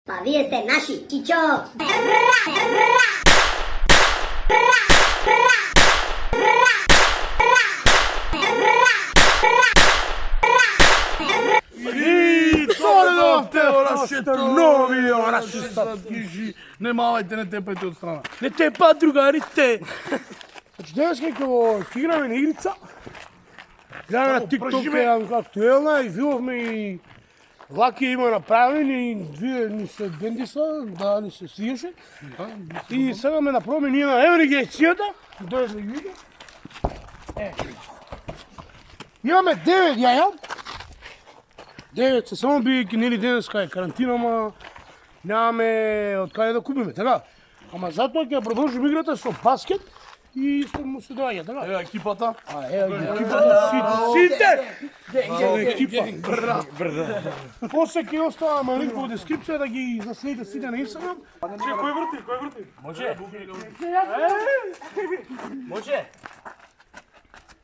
Pa vi jeste naši, čičo! Ora ще нови, ора ще статиши. Немавајте, не тепајте од страна. Не те па другарите. Значи денес како ќе играме на игрица. Гледаме на TikTok е актуелна и видовме и Лаки има направени и две ни се бендиса, да ни се свиеше. И сега ме направиме ние на евригејцијата. Дојде да ги види. Имаме 9 јаја. 9 се само бијајќи нели денеска е карантина, ама нямаме од каде да купиме, така? Ама затоа ќе продолжим играта со баскет и што му се доаѓа, така? Ева екипата. Ева екипата, сите! Екипа. После ќе оставаме линк во дескрипција да ги заследите сите на Инстаграм. Кој врти? Може?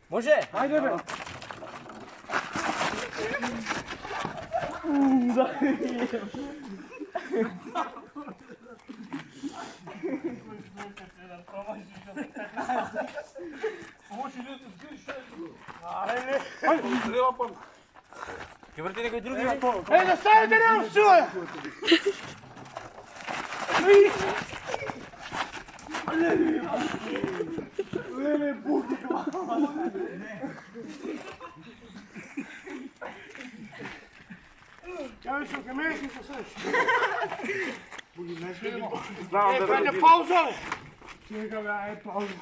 Може? Ајде бе. Ќе врти некој други? Ајде, ставите нема сила! Ја вишо ке мене ќе се сеш. Праќа пауза, бе! Чека, бе, ајде пауза.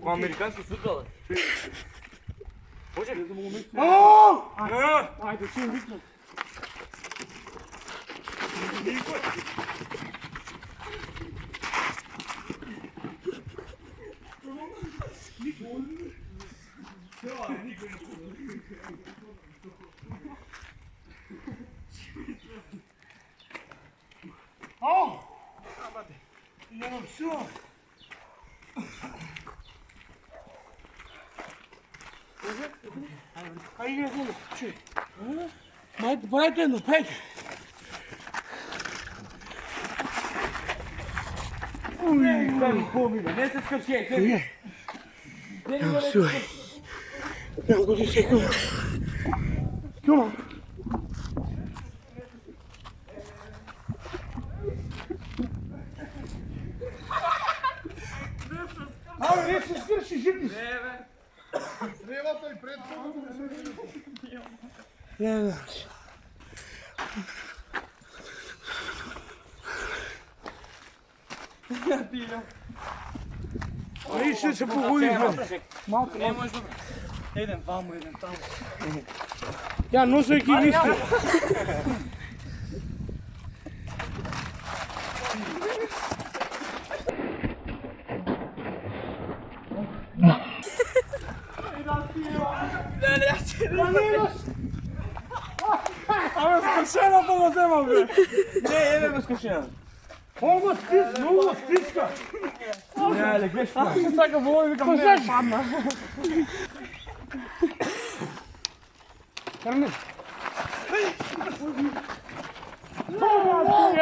Ко американски фудбал. Може? Ајде, ќе викнам. Немам сила. Ајде, че. Мајте едно, пејте. Не се скрши. Немам сила. Немам го ти секам. Кјума. Абе, не се скрши, живни се. Тревата и предходно. Не знам. И ще се погодихме. Малко, Не може добро. Еден ваму, еден таму. ја носејќи ги исти. Абе, скршено па го земам, бе. Не, еден го скршено. Он го стисна, он го стиска. Не, ле, гледаш па. Аз сакам во овој, викам, Па не, падна. Карне.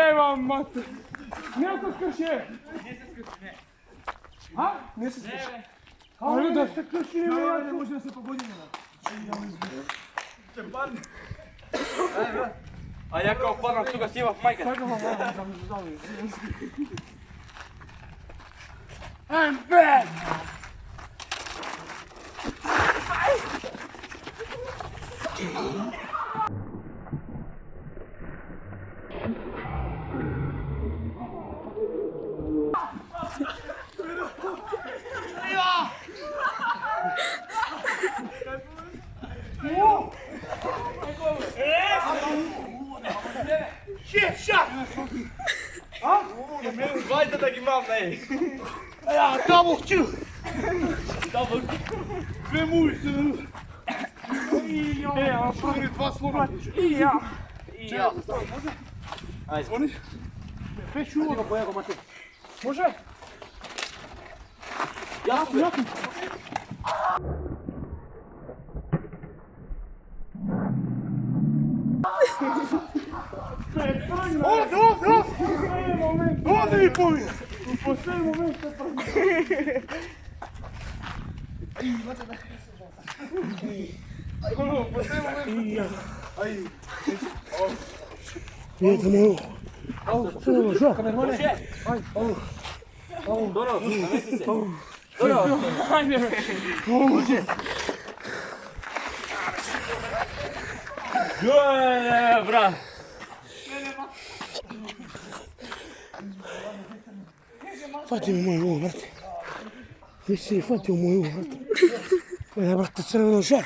Ева, мате. Не се скрши. Не се скрши, не. А? Не се скрши. Али да се скрши, не Не може да се погодиме. Ще падне. А ја као паднам тука си в мајка. I'm back! Двајца да ги мам, не. Ja, double kill! Две муви се. Ja, Шури два слона. ja. Ајде. Звони. Пеш улога по jego мате. Може? Јасно, бе. Ovdje mi pomije. U posljednji moment se prvi. Vidite me ovo. Bra. Fati mi moj ovo, brate. Gdje si fatio moj ovo, brate? Gleda, brate, crveno žar.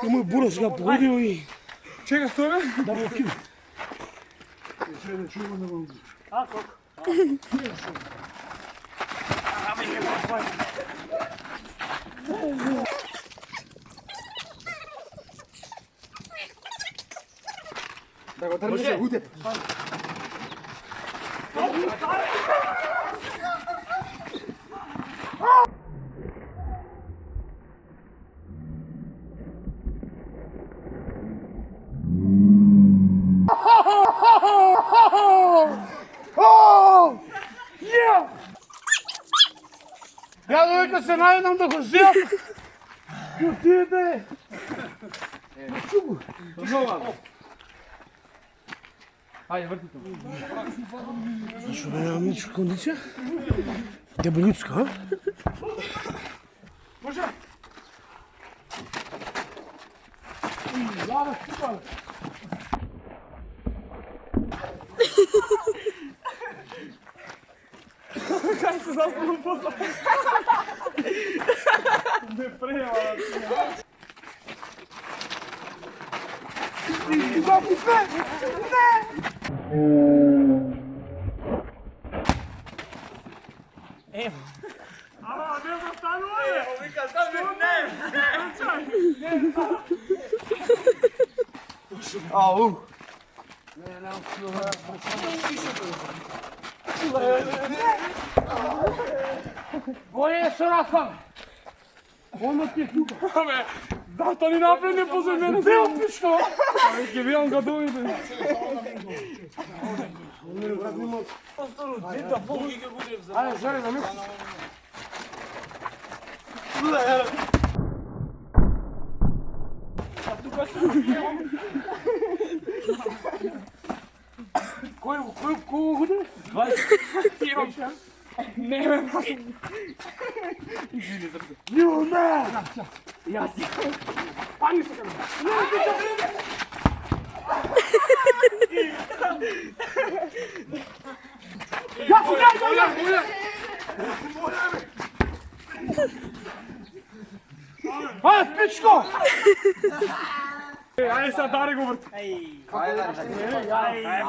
I moj buras ga pogodio i... Čega s toga? Da mu kivu. Da go trneš gude. Ja dovijeka se najednom da go zjap. Ju ti ide. Ajde, vrti to. Što da nemam niču kondicija? Debeljucka, ha? Može? Zara skupala. Kaj se zastavljamo posla? Ne prejeva. Evo. A, ne zastanuje! Evo, vika, stavim, ne! Au. Boje se rakam. Ono ti je kljuka. Zašto ni naprijed ne pozove mene? Gdje opišno? Neki vijem ga dojde. Ajde, žele da misliš. Koju hude? Ne, me You man! Pani se kada. Ja ću ja! Ajde, pičko! Ajde sad, dare go vrti. Ajde,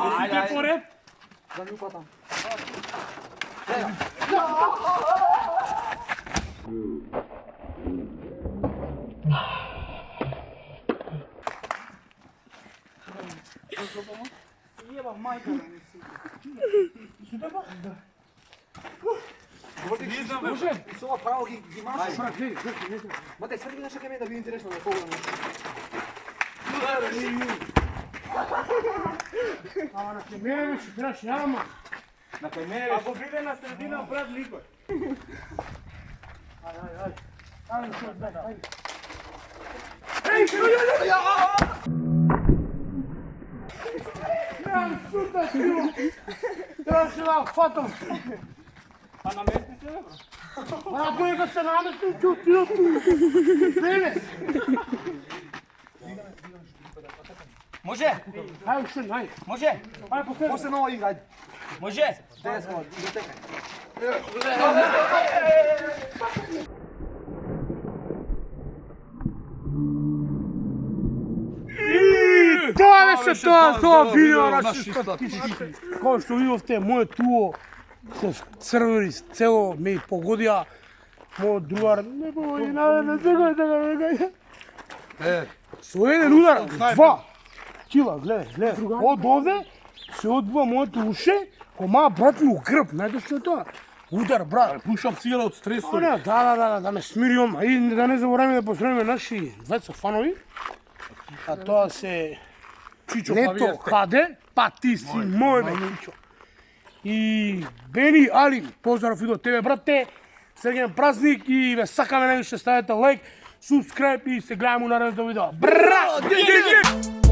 pusite pored. Jeba majka. Može? Сова право ги маше. Ма те свърди наша камера да би интересно да погledam. Ама на кемере ми ще траш, няма. На камера. Ако биде на средина, брат, никой. Ajde, što, daj, ajde. Nemam šuta silo. Treba se da fatam. A namesti se, bro? A na koje ga se namestim, ću ti otu. Bele. Može? Ajde, što, ajde. Može? Ajde, po tebi. После нова игра. Može? Теско, идете. Това беше това видео на наши статистики. Kao što vidite, moje tuo se crveni celo me pogodija. Moj drugar, ne povodi, ne čekaj. С един удар, 2 кила, гледай. От овде се отбива моето уше, кома брат ми у гръб, знаете що е това? Удар, брат. Пушам цигара от стресори. Да ме смирим. И да не забравяме да поздравим наши двеца фанови. А това се Čičo, pa vi Leto jeste. HD, pa ti si moj Benjićo. I Beni, Ali, pozdrav i do tebe, brate. Srećan praznik i ve sakame najviše stavite like, subscribe i se gledamo u narednom videu. Bra!